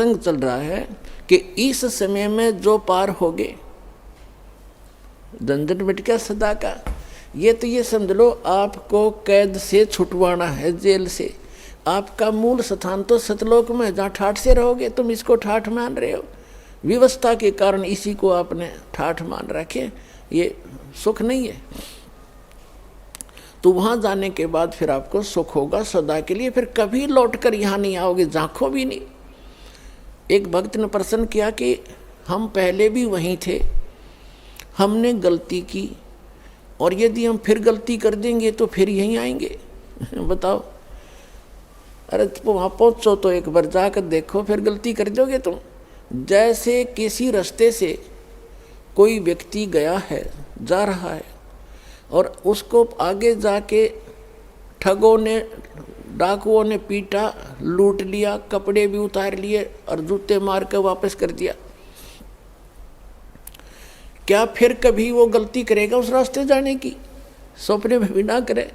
प्रसंग चल रहा है कि इस समय में जो पार हो गए, झंझट मिट गया सदा का। ये तो ये समझ लो आपको कैद से छुटवाना है, जेल से। आपका मूल स्थान तो सतलोक में, जहाँ ठाठ से रहोगे। तुम इसको ठाठ मान रहे हो, व्यवस्था के कारण इसी को आपने ठाठ मान रखे, ये सुख नहीं है। तो वहाँ जाने के बाद फिर आपको सुख होगा सदा के लिए, फिर कभी लौट कर यहाँ नहीं आओगे, झांको भी नहीं। एक भक्त ने प्रश्न किया कि हम पहले भी वहीं थे, हमने गलती की, और यदि हम फिर गलती कर देंगे तो फिर यहीं आएंगे। बताओ, अरे वहाँ पहुँचो तो एक बार जाकर देखो, फिर गलती कर दोगे तुम। जैसे किसी रास्ते से कोई व्यक्ति गया है, जा रहा है, और उसको आगे जाके ठगों ने, डाकुओं ने पीटा, लूट लिया, कपड़े भी उतार लिए और जूते मार कर वापस कर दिया। क्या फिर कभी वो गलती करेगा उस रास्ते जाने की? सपने में भी ना करे।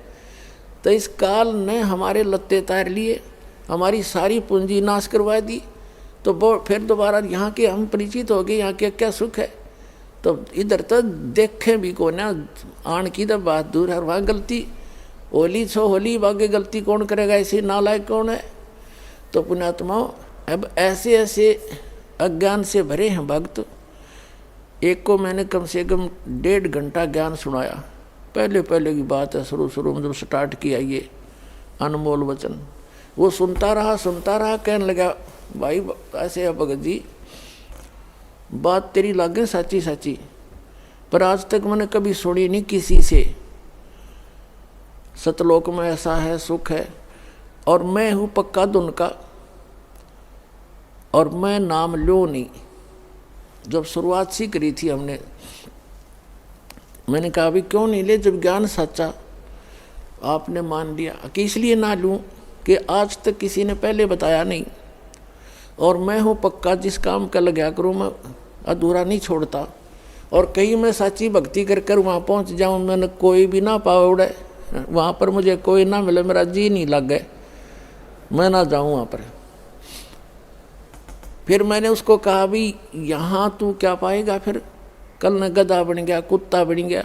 तो इस काल ने हमारे लत्ते तार लिए, हमारी सारी पूंजी नाश करवा दी, तो वो फिर दोबारा यहाँ के हम परिचित हो गए, यहाँ के क्या सुख है। तो इधर तो देखें भी को ना, आण की तो बात दूर है, वहाँ गलती होली छो होली, बागे गलती कौन करेगा, ऐसे नालायक कौन है। तो पुण्यात्माओं, अब ऐसे ऐसे अज्ञान से भरे हैं भक्त। एक को मैंने कम से कम 1.5 घंटा ज्ञान सुनाया, पहले की बात है, शुरू में जब स्टार्ट किया ये अनमोल वचन। वो सुनता रहा, कहने लगा, भाई ऐसे है भगत जी, बात तेरी लागे सच्ची, पर आज तक मैंने कभी सुनी नहीं किसी से। सतलोक में ऐसा है, सुख है, और मैं हूँ पक्का धुन का, और मैं नाम लो नहीं। जब शुरुआत सी करी थी हमने, मैंने कहा अभी क्यों नहीं ले, जब ज्ञान सच्चा आपने मान लिया, कि इसलिए ना लूँ कि आज तक किसी ने पहले बताया नहीं, और मैं हूँ पक्का, जिस काम का लगा करूँ मैं अधूरा नहीं छोड़ता। और कहीं मैं सच्ची भक्ति कर वहाँ पहुँच जाऊँ, मैंने कोई भी ना पावे उड़े, वहाँ पर मुझे कोई ना मिले, मेरा जी नहीं लग गए, मैं ना जाऊँ वहाँ पर। फिर मैंने उसको कहा भी यहाँ तू क्या पाएगा, फिर कल न गधा बन गया, कुत्ता बन गया,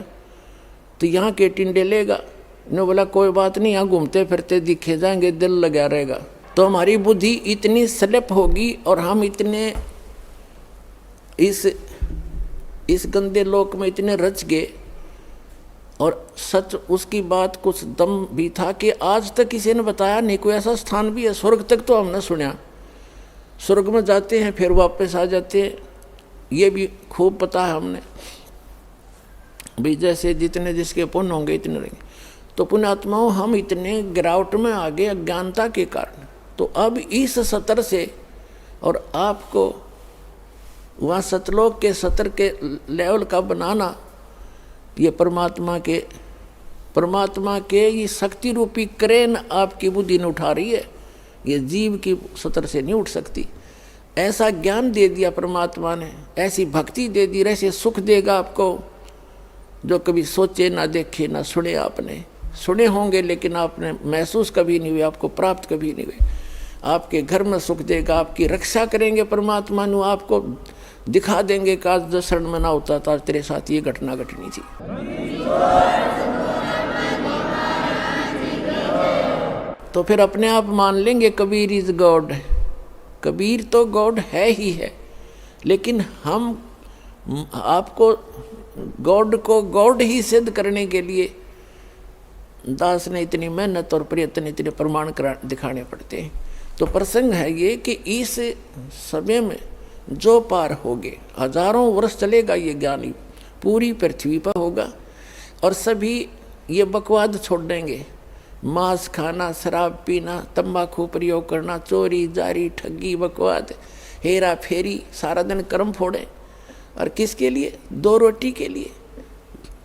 तो यहाँ के टिंडे लेगा। ने बोला कोई बात नहीं, यहाँ घूमते फिरते दिखे जाएंगे, दिल लगा रहेगा। तो हमारी बुद्धि इतनी स्लिप होगी और हम इतने इस गंदे लोक में इतने रच गए, और सच उसकी बात कुछ दम भी था कि आज तक किसी ने बताया नहीं। कोई ऐसा स्थान भी है, स्वर्ग तक तो हमने सुना, स्वर्ग में जाते हैं फिर वापस आ जाते हैं, ये भी खूब पता है हमने भी, जैसे जितने जिसके पुण्य होंगे इतने रहेंगे। तो पुण्यात्माओं, हम इतने गिरावट में आ गए अज्ञानता के कारण। तो अब इस सतर से, और आपको वहाँ सतलोक के सतर के लेवल का बनाना, ये परमात्मा के ये शक्ति रूपी क्रेन आपकी बुद्धि ने उठा रही है, ये जीव की सतर से नहीं उठ सकती। ऐसा ज्ञान दे दिया परमात्मा ने, ऐसी भक्ति दे दी, ऐसे सुख देगा आपको जो कभी सोचे ना देखे ना सुने। आपने सुने होंगे लेकिन आपने महसूस कभी नहीं हुए, आपको प्राप्त कभी नहीं हुए। आपके घर में सुख देगा, आपकी रक्षा करेंगे परमात्मा नु, आपको दिखा देंगे कि आज 10 शरण में ना होता था, तेरे साथ ये घटना घटनी थी। तो फिर अपने आप मान लेंगे कबीर इज गॉड। कबीर तो गॉड है ही है, लेकिन हम आपको गॉड को गॉड ही सिद्ध करने के लिए दास ने इतनी मेहनत और प्रयत्न, इतने प्रमाण दिखाने पड़ते हैं। तो प्रसंग है ये कि इस समय में जो पार होगे, हजारों वर्ष चलेगा ये ज्ञान, पूरी पृथ्वी पर होगा, और सभी ये बकवाद छोड़ देंगे। मांस खाना, शराब पीना, तंबाकू प्रयोग करना, चोरी जारी, ठगी, बकवाद, हेरा फेरी, सारा दिन कर्म फोड़े, और किसके लिए? 2 रोटी के लिए,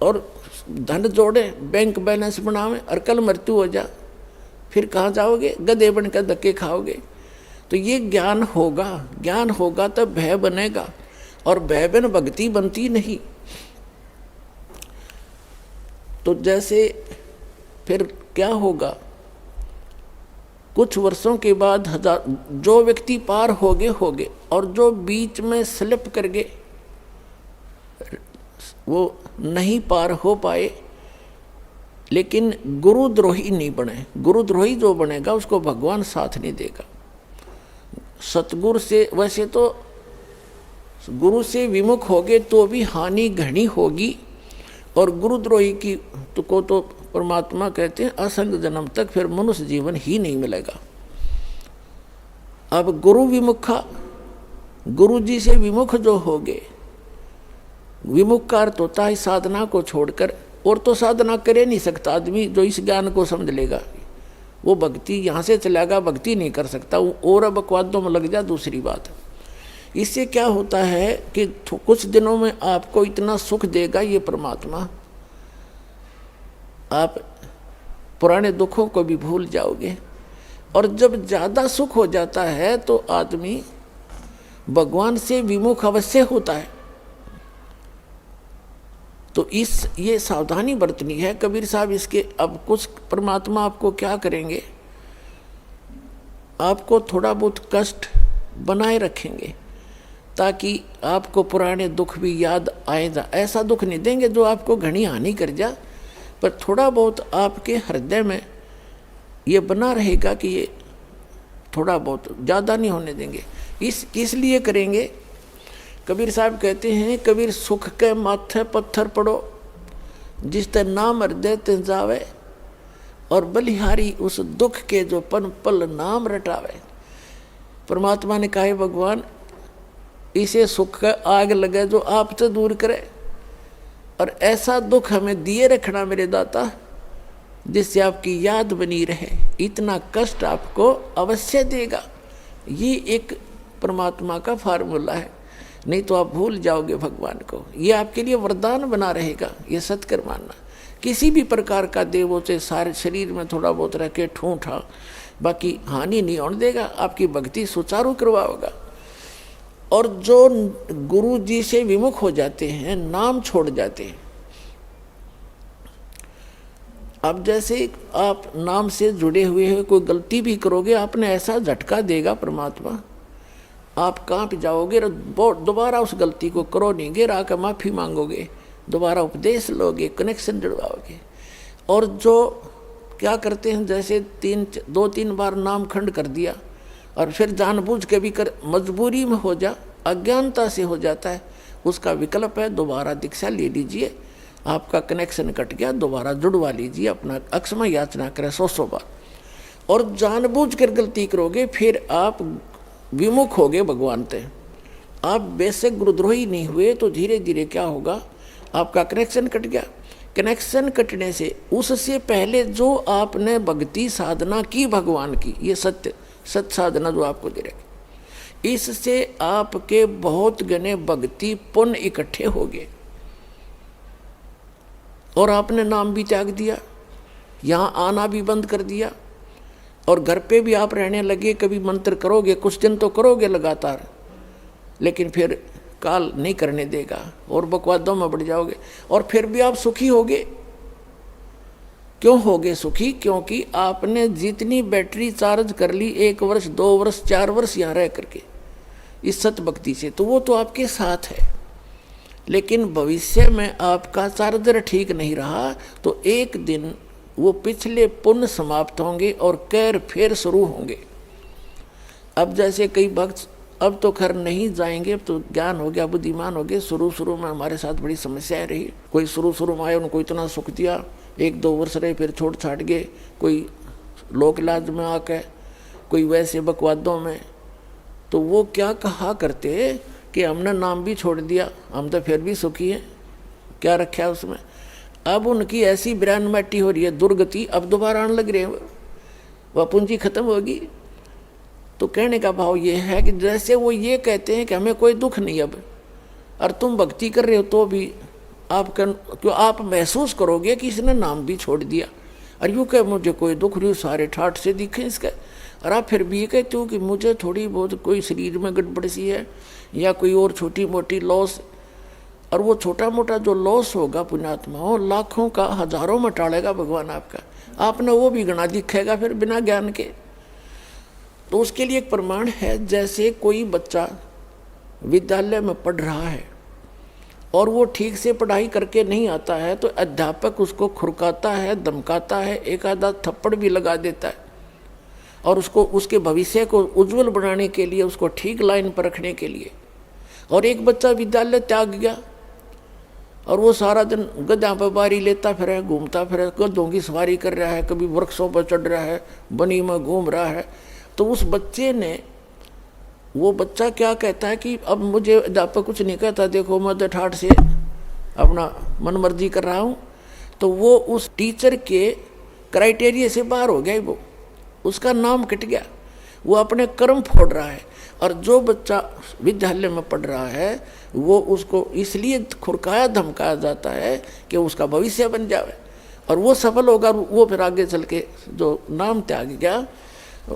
और धन जोड़े, बैंक बैलेंस बनावे, और कल मृत्यु हो जा, फिर कहाँ जाओगे? गधे बनकर धक्के खाओगे। तो ये ज्ञान होगा तब भय बनेगा, और भय बिन भक्ति बनती नहीं। तो जैसे फिर क्या होगा कुछ वर्षों के बाद जो व्यक्ति पार हो गए और जो बीच में स्लिप कर गए वो नहीं पार हो पाए, लेकिन गुरुद्रोही नहीं बने। गुरुद्रोही जो बनेगा उसको भगवान साथ नहीं देगा। सतगुरु से, वैसे तो गुरु से विमुख हो गए तो भी हानि घनी होगी, और गुरुद्रोही की तो परमात्मा कहते हैं असंग जन्म तक फिर मनुष्य जीवन ही नहीं मिलेगा। अब गुरु विमुखा, गुरु जी से विमुख जो हो गए, विमुख का अर्थ होता है साधना को छोड़कर, और तो साधना करे नहीं सकता आदमी जो इस ज्ञान को समझ लेगा। वो भक्ति यहाँ से चलेगा, भक्ति नहीं कर सकता, और अब अपवादों में लग जा दूसरी बात। इससे क्या होता है कि कुछ दिनों में आपको इतना सुख देगा ये परमात्मा, आप पुराने दुखों को भी भूल जाओगे। और जब ज़्यादा सुख हो जाता है तो आदमी भगवान से विमुख अवश्य होता है। तो ये सावधानी बरतनी है कबीर साहब इसके। अब कुछ परमात्मा आपको क्या करेंगे, आपको थोड़ा बहुत कष्ट बनाए रखेंगे ताकि आपको पुराने दुख भी याद आए जा। ऐसा दुख नहीं देंगे जो आपको घनी हानि कर जा, पर थोड़ा बहुत आपके हृदय में ये बना रहेगा कि ये थोड़ा बहुत, ज़्यादा नहीं होने देंगे। इसलिए करेंगे। कबीर साहब कहते हैं, कबीर सुख के माथे पत्थर पड़ो, जिस ते नाम हृदय ते जावे, और बलिहारी उस दुख के जो पन पल नाम रटावे। परमात्मा ने कहा है भगवान इसे सुख का आग लगे जो आपसे दूर करे, और ऐसा दुख हमें दिए रखना मेरे दाता जिससे आपकी याद बनी रहे। इतना कष्ट आपको अवश्य देगा। ये एक परमात्मा का फार्मूला है, नहीं तो आप भूल जाओगे भगवान को। ये आपके लिए वरदान बना रहेगा, ये सत्कर मानना। किसी भी प्रकार का देवों से सारे शरीर में थोड़ा बहुत रह के ठूठा, बाकी हानि नहीं होने देगा, आपकी भक्ति सुचारू करवाओगा। और जो गुरु जी से विमुख हो जाते हैं, नाम छोड़ जाते हैं, अब जैसे आप नाम से जुड़े हुए हैं, कोई गलती भी करोगे आपने ऐसा झटका देगा परमात्मा, आप कांप जाओगे, दोबारा उस गलती को करो नहीं, गिर आकर माफ़ी मांगोगे, दोबारा उपदेश लोगे, कनेक्शन जुड़वाओगे। और जो क्या करते हैं, जैसे 2-3 बार नाम खंड कर दिया और फिर जानबूझ के भी कर, मजबूरी में हो जा, अज्ञानता से हो जाता है, उसका विकल्प है दोबारा दीक्षा ले लीजिए, आपका कनेक्शन कट गया, दोबारा जुड़वा लीजिए, अपना अक्षमा याचना करें 100 बार। और जानबूझ कर गलती करोगे फिर आप विमुख होगे भगवान से। आप बेशक गुरुद्रोही नहीं हुए तो धीरे धीरे क्या होगा, आपका कनेक्शन कट गया। कनेक्शन कटने से उससे पहले जो आपने भक्ति साधना की भगवान की, ये सत्य साधना जो आपको दे रहे, इससे आपके बहुत गने भक्ति पुण्य इकट्ठे हो गए, और आपने नाम भी त्याग दिया, यहाँ आना भी बंद कर दिया, और घर पे भी आप रहने लगे। कभी मंत्र करोगे, कुछ दिन तो करोगे लगातार, लेकिन फिर काल नहीं करने देगा और बकवादों में बढ़ जाओगे, और फिर भी आप सुखी होगे। क्यों होगे सुखी? क्योंकि आपने जितनी बैटरी चार्ज कर ली 1 वर्ष 2 वर्ष 4 वर्ष यहाँ रह करके इस सत भक्ति से, तो वो तो आपके साथ है। लेकिन भविष्य में आपका चार्जर ठीक नहीं रहा तो एक दिन वो पिछले पुण्य समाप्त होंगे और कैर फिर शुरू होंगे। अब जैसे कई भक्त अब तो खैर नहीं जाएंगे, अब तो ज्ञान हो गया, बुद्धिमान हो गए। शुरू में हमारे साथ बड़ी समस्याएं रही। कोई शुरू में आए, उनको इतना सुख दिया, 1-2 वर्ष रहे, फिर छोड़ छाट गए। कोई लोक लाज में आके, कोई वैसे बकवादों में। तो वो क्या कहा करते कि हमने नाम भी छोड़ दिया, हम तो फिर भी सुखी हैं, क्या रखा है उसमें। अब उनकी ऐसी बिरान मट्टी हो रही है, दुर्गति, अब दोबारा आने लग रहे हैं, वह पूंजी खत्म होगी। तो कहने का भाव ये है कि जैसे वो ये कहते हैं कि हमें कोई दुख नहीं अब, और तुम भक्ति कर रहे हो तो भी क्यों आप महसूस करोगे कि इसने नाम भी छोड़ दिया, और यूँ कह मुझे कोई दुख नहीं, सारे ठाठ से दिखे इसका। और आप फिर भी ये कहते हो कि मुझे थोड़ी बहुत कोई शरीर में गड़बड़ सी है या कोई और छोटी मोटी लॉस, और वो छोटा मोटा जो लॉस होगा पुण्यात्माओं, लाखों का हजारों में टालेगा भगवान आपका। आपने वो भी गणा दिखेगा फिर बिना ज्ञान के। तो उसके लिए एक प्रमाण है, जैसे कोई बच्चा विद्यालय में पढ़ रहा है और वो ठीक से पढ़ाई करके नहीं आता है, तो अध्यापक उसको खुरकाता है, धमकाता है, एक आधा थप्पड़ भी लगा देता है, और उसको उसके भविष्य को उज्जवल बनाने के लिए, उसको ठीक लाइन पर रखने के लिए। और एक बच्चा विद्यालय त्याग गया और वो सारा दिन गधा पर बारी लेता फिर, घूमता फिर, गधों की सवारी कर रहा है, कभी वृक्षों पर चढ़ रहा है, बनी में घूम रहा है, तो उस बच्चे ने, वो बच्चा क्या कहता है कि अब मुझे अध्यापक कुछ नहीं कहता, देखो मैं तो ठाठ से अपना मन मर्जी कर रहा हूँ। तो वो उस टीचर के क्राइटेरिया से बाहर हो गया, वो उसका नाम कट गया, वो अपने कर्म फोड़ रहा है। और जो बच्चा विद्यालय में पढ़ रहा है वो उसको इसलिए खुरकाया धमकाया जाता है कि उसका भविष्य बन जाए, और वो सफल होगा। वो फिर आगे चल के जो नाम त्याग गया,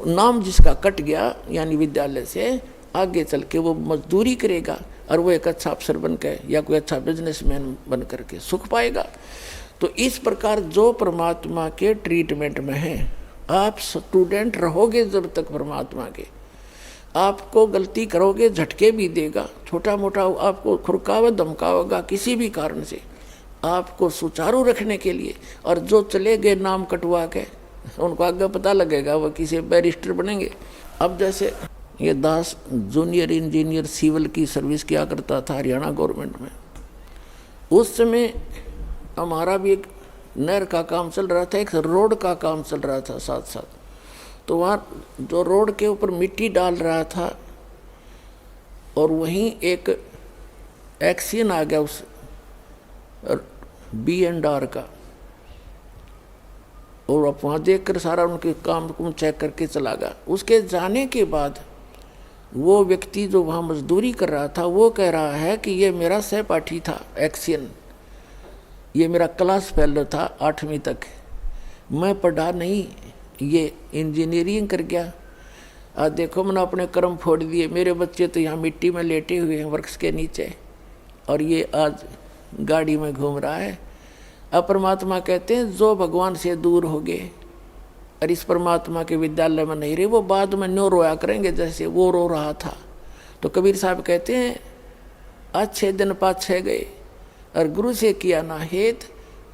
नाम जिसका कट गया यानी विद्यालय से, आगे चल के वो मजदूरी करेगा और वो एक अच्छा अफसर बन के या कोई अच्छा बिजनेसमैन बन करके सुख पाएगा। तो इस प्रकार जो परमात्मा के ट्रीटमेंट में है, आप स्टूडेंट रहोगे जब तक परमात्मा के, आपको गलती करोगे झटके भी देगा, छोटा मोटा आपको खुरकावा धमकावेगा किसी भी कारण से, आपको सुचारू रखने के लिए। और जो चले गए नाम कटवा के, उनको आगे पता लगेगा वो किसी बैरिस्टर बनेंगे। अब जैसे ये दास जूनियर इंजीनियर सिविल की सर्विस किया करता था हरियाणा गवर्नमेंट में, उस समय हमारा भी एक नहर का काम चल रहा था, एक रोड का काम चल रहा था साथ साथ। तो वहाँ जो रोड के ऊपर मिट्टी डाल रहा था और वहीं एक एक्सीडेंट आ गया उस B&R का, और अब वहाँ देख कर सारा उनके काम को चेक करके चला गया। उसके जाने के बाद वो व्यक्ति जो वहाँ मजदूरी कर रहा था वो कह रहा है कि ये मेरा सहपाठी था एक्सीडेंट, ये मेरा क्लास फेलो था 8वीं तक, मैं पढ़ा नहीं, ये इंजीनियरिंग कर गया। आज देखो मैंने अपने कर्म फोड़ दिए, मेरे बच्चे तो यहाँ मिट्टी में लेटे हुए हैं वृक्ष के नीचे, और ये आज गाड़ी में घूम रहा है। अब परमात्मा कहते हैं जो भगवान से दूर हो गए और इस परमात्मा के विद्यालय में नहीं रहे, वो बाद में न्यो रोया करेंगे जैसे वो रो रहा था। तो कबीर साहब कहते हैं अच्छे दिन पाछे गए और गुरु से किया ना हेत,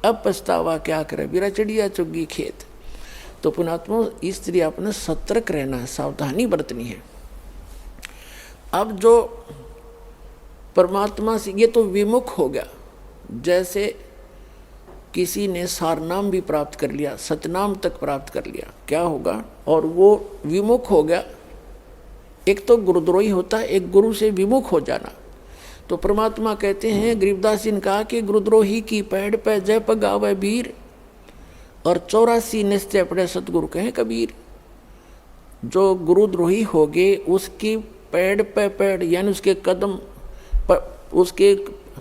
अब पछतावा क्या करे, बिरा चिड़िया चुगी खेत। तो पुणात्मा इसलिए अपने सतर्क रहना है, सावधानी बरतनी है। अब जो परमात्मा से ये तो विमुख हो गया, जैसे किसी ने सारनाम भी प्राप्त कर लिया, सतनाम तक प्राप्त कर लिया, क्या होगा, और वो विमुख हो गया। एक तो गुरुद्रोही होता है, एक गुरु से विमुख हो जाना। तो परमात्मा कहते हैं, गरीबदास जी ने कहा कि गुरुद्रोही की पैड़ पे जय पगावे वीर, और 84 निश्चय पड़े सतगुरु कहें कबीर। जो गुरुद्रोही हो गए उसकी पैड़ पे पैड़ यानी उसके कदम पर, उसके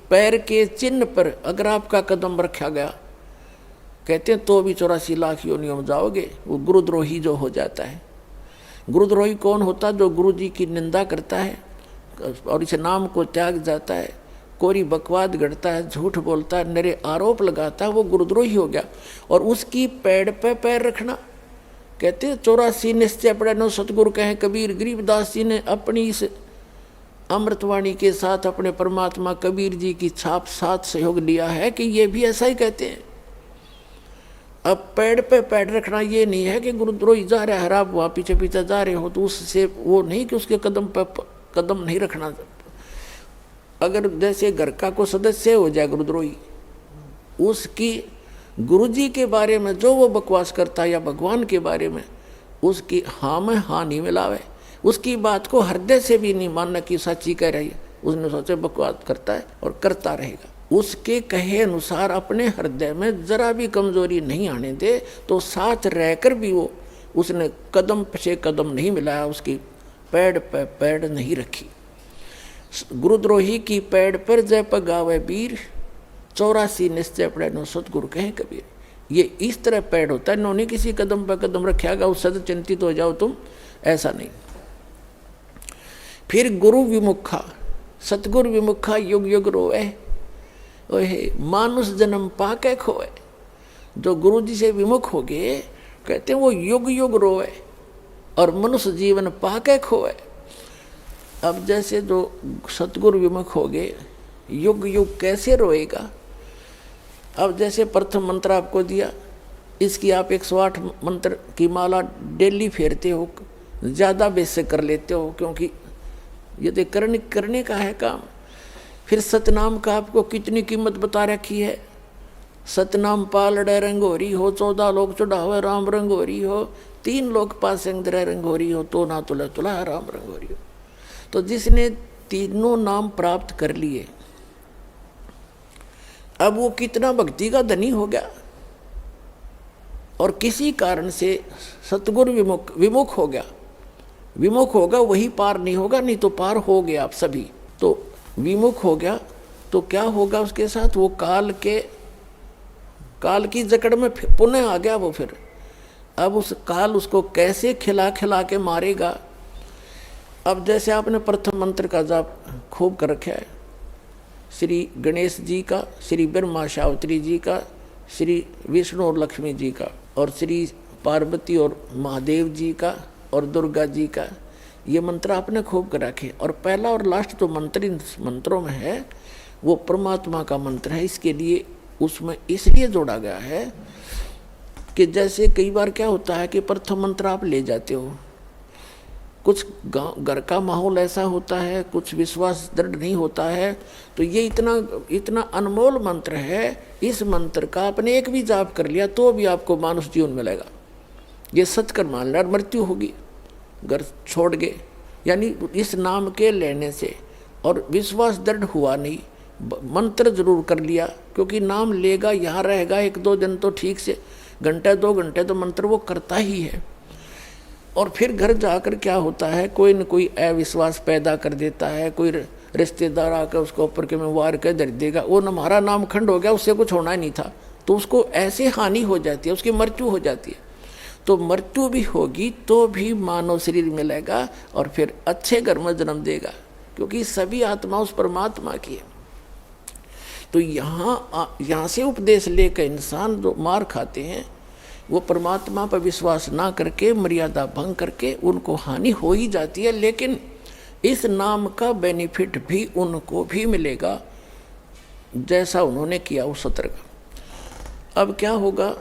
पैर के चिन्ह पर अगर आपका कदम रखा गया, कहते हैं तो भी 84 लाख योनियों में जाओगे। वो गुरुद्रोही जो हो जाता है। गुरुद्रोही कौन होता? जो गुरु जी की निंदा करता है और इस नाम को त्याग जाता है, कोरी बकवाद गढ़ता है, झूठ बोलता है, नरे आरोप लगाता है, वो गुरुद्रोही हो गया। और उसकी पैड़ पे पैर रखना, कहते हैं 84 निश्चय पड़े नो सतगुरु कहें कबीर। गरीबदास जी ने अपनी इस अमृतवाणी के साथ अपने परमात्मा कबीर जी की छाप साथ सहयोग लिया है कि ये भी ऐसा ही कहते हैं। अब पैड़ पे पैड़ रखना ये नहीं है कि गुरुद्रोही जा रहा है, आप वहाँ पीछे पीछे जा रहे हो तो उससे वो नहीं कि उसके कदम पे कदम नहीं रखना। अगर जैसे घर का कोई सदस्य हो जाए गुरुद्रोही, उसकी गुरु जी के बारे में जो वो बकवास करता है या भगवान के बारे में, उसकी हाँ में हाँ नहीं मिलावे, उसकी बात को हृदय से भी नहीं मानना कि सच्ची कह रही है, उसने सोचे बकवास करता है और करता रहेगा। उसके कहे अनुसार अपने हृदय में जरा भी कमजोरी नहीं आने दे, तो साथ रहकर भी वो उसने कदम पे कदम नहीं मिलाया, उसकी पैड़ पे पैड़ नहीं रखी। गुरुद्रोही की पैड़ पर जय पगावे वीर, 84 निश्चय पड़े नो सतगुरु कहें कबीर। ये इस तरह पैड़ होता है, इन्होंने किसी कदम पर कदम रखेगा उससे तो चिंतित हो जाओ तुम, ऐसा नहीं। फिर गुरु विमुखा, सतगुरु विमुखा युग युग रोए, ओहे मानुष जन्म पाके खोए। जो गुरु जी से विमुख हो गए, कहते हैं वो युग युग रोए। और मनुष्य जीवन पाके खोए। अब जैसे जो सतगुरु विमुख हो गए, युग युग कैसे रोएगा। अब जैसे प्रथम मंत्र आपको दिया, इसकी आप 108 मंत्र की माला डेली फेरते हो, ज़्यादा बेस से कर लेते हो, क्योंकि ये तो करने का है काम। फिर सतनाम का आपको कितनी कीमत बता रखी है। सतनाम पालड़े रंगोरी हो, 14 लोग चढ़ावे राम रंगोरी हो, 3 लोग पास रंगोरी हो, तो ना तुला तुला राम रंगोरी हो। तो जिसने तीनों नाम प्राप्त कर लिए, अब वो कितना भक्ति का धनी हो गया। और किसी कारण से सतगुरु विमुख हो गया, विमुख होगा वही पार नहीं होगा, नहीं तो पार हो गया आप सभी। तो विमुख हो गया तो क्या होगा उसके साथ, वो काल की जकड़ में पुनः आ गया वो। फिर अब उस काल उसको कैसे खिला खिला के मारेगा। अब जैसे आपने प्रथम मंत्र का जाप खूब कर रखा है, श्री गणेश जी का, श्री ब्रह्मा सावित्री जी का, श्री विष्णु और लक्ष्मी जी का, और श्री पार्वती और महादेव जी का, और दुर्गा जी का, ये मंत्र आपने खूब कर रखे। और पहला और लास्ट जो मंत्र इन मंत्रों में है वो परमात्मा का मंत्र है। इसके लिए उसमें इसलिए जोड़ा गया है कि जैसे कई बार क्या होता है कि प्रथम मंत्र आप ले जाते हो, कुछ घर का माहौल ऐसा होता है, कुछ विश्वास दृढ़ नहीं होता है, तो ये इतना अनमोल मंत्र है, इस मंत्र का आपने एक भी जाप कर लिया तो भी आपको मानुष जीवन मिलेगा। ये सच कर मान लिया, मृत्यु होगी घर छोड़ गए, यानी इस नाम के लेने से, और विश्वास दृढ़ हुआ नहीं, मंत्र जरूर कर लिया, क्योंकि नाम लेगा यहाँ रहेगा 1-2 दिन तो ठीक से, घंटे 2 घंटे तो मंत्र वो करता ही है। और फिर घर जाकर क्या होता है, कोई न कोई अविश्वास पैदा कर देता है, कोई रिश्तेदार आकर उसको ऊपर के में वार कर धर देगा, वो हमारा नाम खंड हो गया, उससे कुछ होना ही नहीं था, तो उसको ऐसे हानि हो जाती है, उसकी मृत्यु हो जाती है। तो मृत्यु भी होगी तो भी मानव शरीर मिलेगा और फिर अच्छे घर में जन्म देगा, क्योंकि सभी आत्मा उस परमात्मा की है। तो यहाँ से उपदेश लेकर इंसान जो मार खाते हैं वो परमात्मा पर विश्वास ना करके, मर्यादा भंग करके, उनको हानि हो ही जाती है। लेकिन इस नाम का बेनिफिट भी उनको भी मिलेगा जैसा उन्होंने किया उस सत्र का। अब क्या होगा,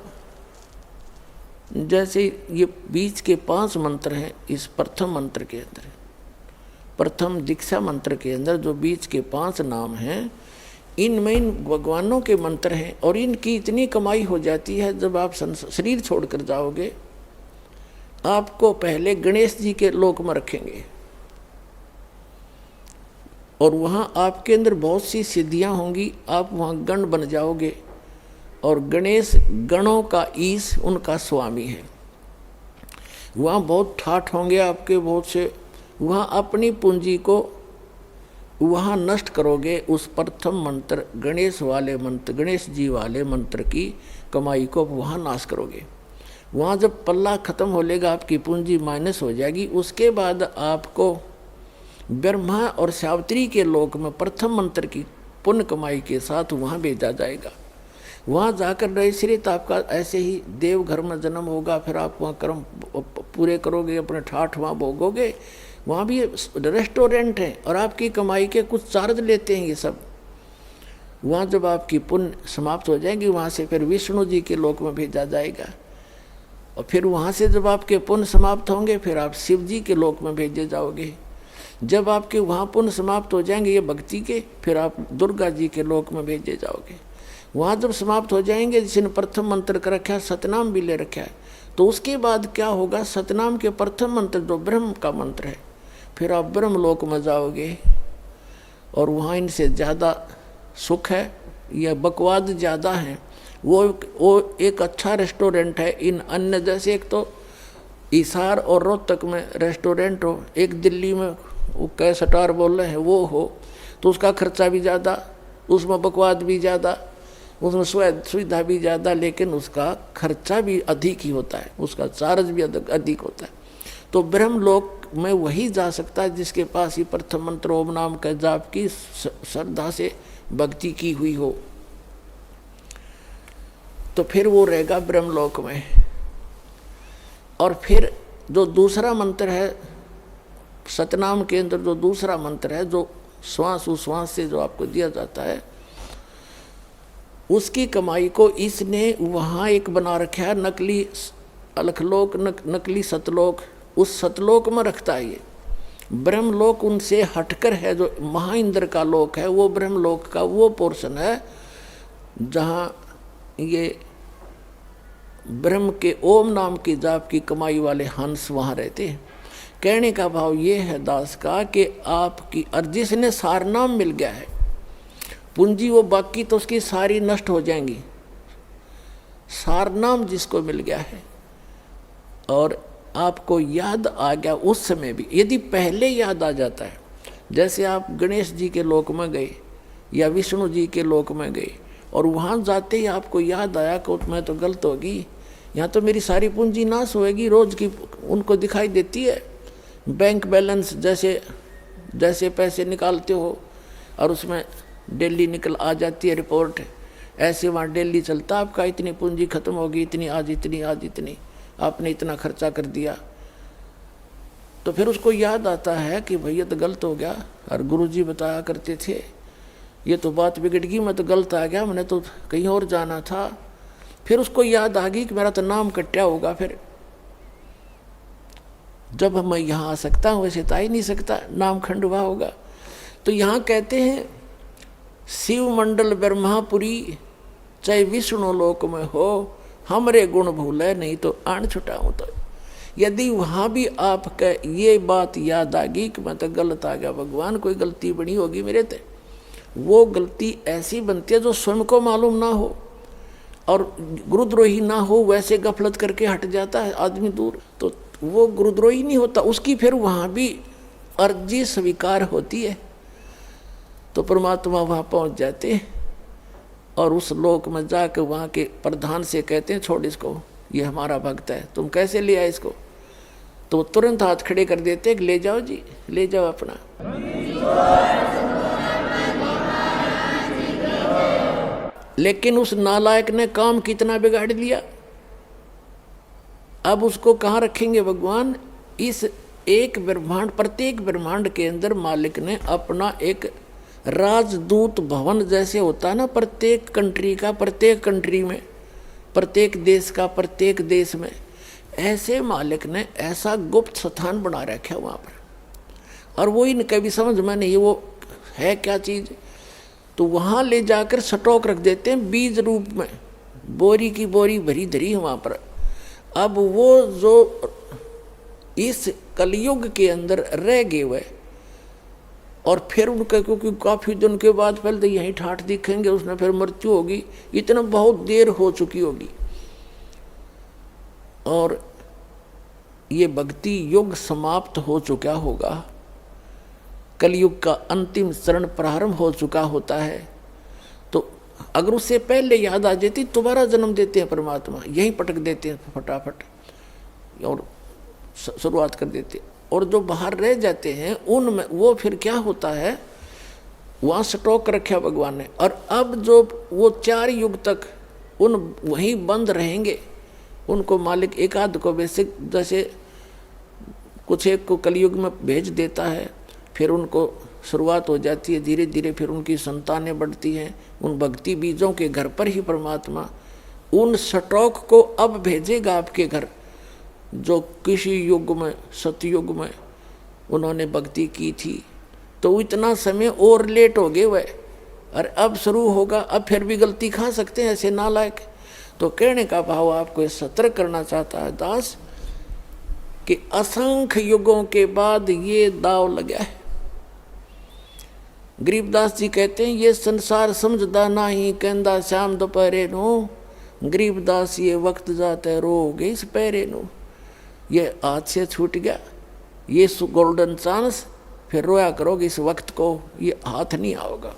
जैसे ये बीच के 5 मंत्र हैं, इस प्रथम मंत्र के अंदर, प्रथम दीक्षा मंत्र के अंदर जो बीच के 5 नाम हैं, इनमें इन भगवानों के मंत्र हैं, और इनकी इतनी कमाई हो जाती है। जब आप शरीर छोड़कर जाओगे, आपको पहले गणेश जी के लोक में रखेंगे, और वहाँ आपके अंदर बहुत सी सिद्धियाँ होंगी, आप वहाँ गण बन जाओगे, और गणेश गणों का ईश उनका स्वामी है। वहाँ बहुत ठाठ होंगे आपके बहुत से, वहाँ अपनी पूंजी को वहाँ नष्ट करोगे। उस प्रथम मंत्र गणेश वाले मंत्र, गणेश जी वाले मंत्र की कमाई को वहाँ नाश करोगे। वहाँ जब पल्ला खत्म हो लेगा, आपकी पूंजी माइनस हो जाएगी, उसके बाद आपको ब्रह्मा और सावित्री के लोक में प्रथम मंत्र की पुण्य कमाई के साथ वहाँ भेजा जाएगा। वहाँ जाकर नैश्रित आपका ऐसे ही देवघर में जन्म होगा, फिर आप वहाँ कर्म पूरे करोगे, अपने ठाठ वहाँ भोगोगे। वहाँ भी रेस्टोरेंट है और आपकी कमाई के कुछ चार्ज लेते हैं ये सब। वहाँ जब आपकी पुण्य समाप्त हो जाएगी, वहाँ से फिर विष्णु जी के लोक में भेजा जाएगा, और फिर वहाँ से जब आपके पुण्य समाप्त होंगे, फिर आप शिव जी के लोक में भेजे जाओगे। जब आपके वहाँ पुण्य समाप्त हो जाएंगे ये भक्ति के, फिर आप दुर्गा जी के लोक में भेजे जाओगे। वहाँ जब समाप्त हो जाएंगे, जिसने प्रथम मंत्र का रखा है, सतनाम भी ले रखा है, तो उसके बाद क्या होगा, सतनाम के प्रथम मंत्र जो ब्रह्म का मंत्र है, फिर आप ब्रह्म लोक में जाओगे, और वहाँ इनसे ज़्यादा सुख है या बकवाद ज़्यादा है। वो एक अच्छा रेस्टोरेंट है। इन अन्य जैसे एक तो हिसार और रोहतक में रेस्टोरेंट हो, एक दिल्ली में वो कैसटार बोल रहे हैं वो हो, तो उसका खर्चा भी ज़्यादा, उसमें बकवाद भी ज़्यादा, उसमें सुविधा भी ज़्यादा, लेकिन उसका खर्चा भी अधिक ही होता है, उसका चार्ज भी अधिक होता है। तो ब्रह्मलोक में वही जा सकता है जिसके पास ही प्रथम मंत्र ओम नाम के जाप की श्रद्धा से भक्ति की हुई हो, तो फिर वो रहेगा ब्रह्मलोक में। और फिर जो दूसरा मंत्र है सतनाम के अंदर, जो दूसरा मंत्र है जो श्वास उश्वास से जो आपको दिया जाता है, उसकी कमाई को इसने वहाँ एक बना रखा है नकली अलखलोक, नकली सतलोक। उस सतलोक में रखता है ये। ब्रह्मलोक उनसे हटकर है, जो महाइंद्र का लोक है, वो ब्रह्मलोक का वो पोर्शन है जहाँ ये ब्रह्म के ओम नाम की जाप की कमाई वाले हंस वहाँ रहते हैं। कहने का भाव ये है दास का कि आपकी और जिसने सारनाम मिल गया है पूंजी, वो बाकी तो उसकी सारी नष्ट हो जाएंगी। सारनाम जिसको मिल गया है और आपको याद आ गया उस समय भी, यदि पहले याद आ जाता है, जैसे आप गणेश जी के लोक में गए या विष्णु जी के लोक में गए और वहाँ जाते ही आपको याद आया कि मैं तो गलत होगी, यहाँ तो मेरी सारी पूंजी नाश होएगी, रोज की उनको दिखाई देती है। बैंक बैलेंस जैसे जैसे पैसे निकालते हो और उसमें डेली निकल आ जाती है रिपोर्ट, ऐसे वहाँ डेली चलता आपका इतनी पूंजी खत्म होगी, इतनी आज इतनी, आज इतनी, आपने इतना खर्चा कर दिया। तो फिर उसको याद आता है कि भैया तो गलत हो गया, और गुरुजी बताया करते थे ये तो बात बिगड़ गई, मैं तो गलत आ गया, मैंने तो कहीं और जाना था। फिर उसको याद आ गई कि मेरा तो नाम कट्या होगा, फिर जब मैं यहाँ आ सकता हूँ वैसे तो आ ही नहीं सकता, नाम खंडवा होगा। तो यहाँ कहते हैं शिव मंडल ब्रह्मापुरी चाहे विष्णु लोक में हो, हमरे गुण भूले नहीं तो आन छुटाऊँ। तो यदि वहाँ भी आपका ये बात याद आ गई कि मैं तो गलत आ गया, भगवान कोई गलती बनी होगी मेरे ते, वो गलती ऐसी बनती है जो स्वयं को मालूम ना हो और गुरुद्रोही ना हो, वैसे गफलत करके हट जाता है आदमी दूर, तो वो गुरुद्रोही नहीं होता, उसकी फिर वहाँ भी अर्जी स्वीकार होती है। तो परमात्मा वहाँ पहुँच जाते हैं और उस लोक में जाकर वहाँ के प्रधान से कहते हैं छोड़ इसको, ये हमारा भक्त है, तुम कैसे ले आए इसको? तो तुरंत हाथ खड़े कर देते हैं, ले जाओ जी, ले जाओ अपना। लेकिन उस नालायक ने काम कितना बिगाड़ दिया, अब उसको कहाँ रखेंगे भगवान? इस एक ब्रह्मांड, प्रत्येक ब्रह्मांड के अंदर मालिक ने अपना एक राजदूत भवन जैसे होता है ना, प्रत्येक कंट्री का, प्रत्येक कंट्री में, प्रत्येक देश का, प्रत्येक देश में, ऐसे मालिक ने ऐसा गुप्त स्थान बना रखा है वहाँ पर। और वो इनका भी समझ में नहीं वो है क्या चीज़, तो वहाँ ले जाकर स्टॉक रख देते हैं बीज रूप में, बोरी की बोरी भरी धरी है वहाँ पर। अब वो जो इस कलयुग के अंदर रह गए हुए और फिर उनका, क्योंकि काफ़ी दिन के बाद पहले तो यहीं ठाठ दिखेंगे, उसने फिर मृत्यु होगी, इतना बहुत देर हो चुकी होगी और ये भक्ति युग समाप्त हो चुका होगा, कलयुग का अंतिम चरण प्रारंभ हो चुका होता है। तो अगर उससे पहले याद आ जाती, दोबारा जन्म देते हैं परमात्मा, यहीं पटक देते हैं फटाफट और शुरुआत कर देते हैं। और जो बाहर रह जाते हैं उनमें वो फिर क्या होता है, वहाँ स्टॉक रखा भगवान ने, और अब जो वो 4 युग तक उन वहीं बंद रहेंगे, उनको मालिक एक आध को बेसिक जैसे कुछ एक को कलयुग में भेज देता है, फिर उनको शुरुआत हो जाती है धीरे धीरे, फिर उनकी संतानें बढ़ती हैं, उन भक्ति बीजों के घर पर ही परमात्मा उन स्टॉक को अब भेजेगा आपके घर, जो किसी युग में, सतयुग में उन्होंने भक्ति की थी। तो इतना समय और लेट हो गए वह, और अब शुरू होगा, अब फिर भी गलती खा सकते हैं ऐसे नालायक। तो कहने का भाव आपको सतर्क करना चाहता है दास कि असंख्य युगों के बाद ये दाव लगा है। गरीबदास जी कहते हैं ये संसार समझदा नहीं, कहंदा शाम दोपहरे नो, गरीबदास ये वक्त जाते रोगे इस पैरे नो। ये हाथ से छूट गया ये गोल्डन चांस, फिर रोया करोगे इस वक्त को, ये हाथ नहीं आओगा।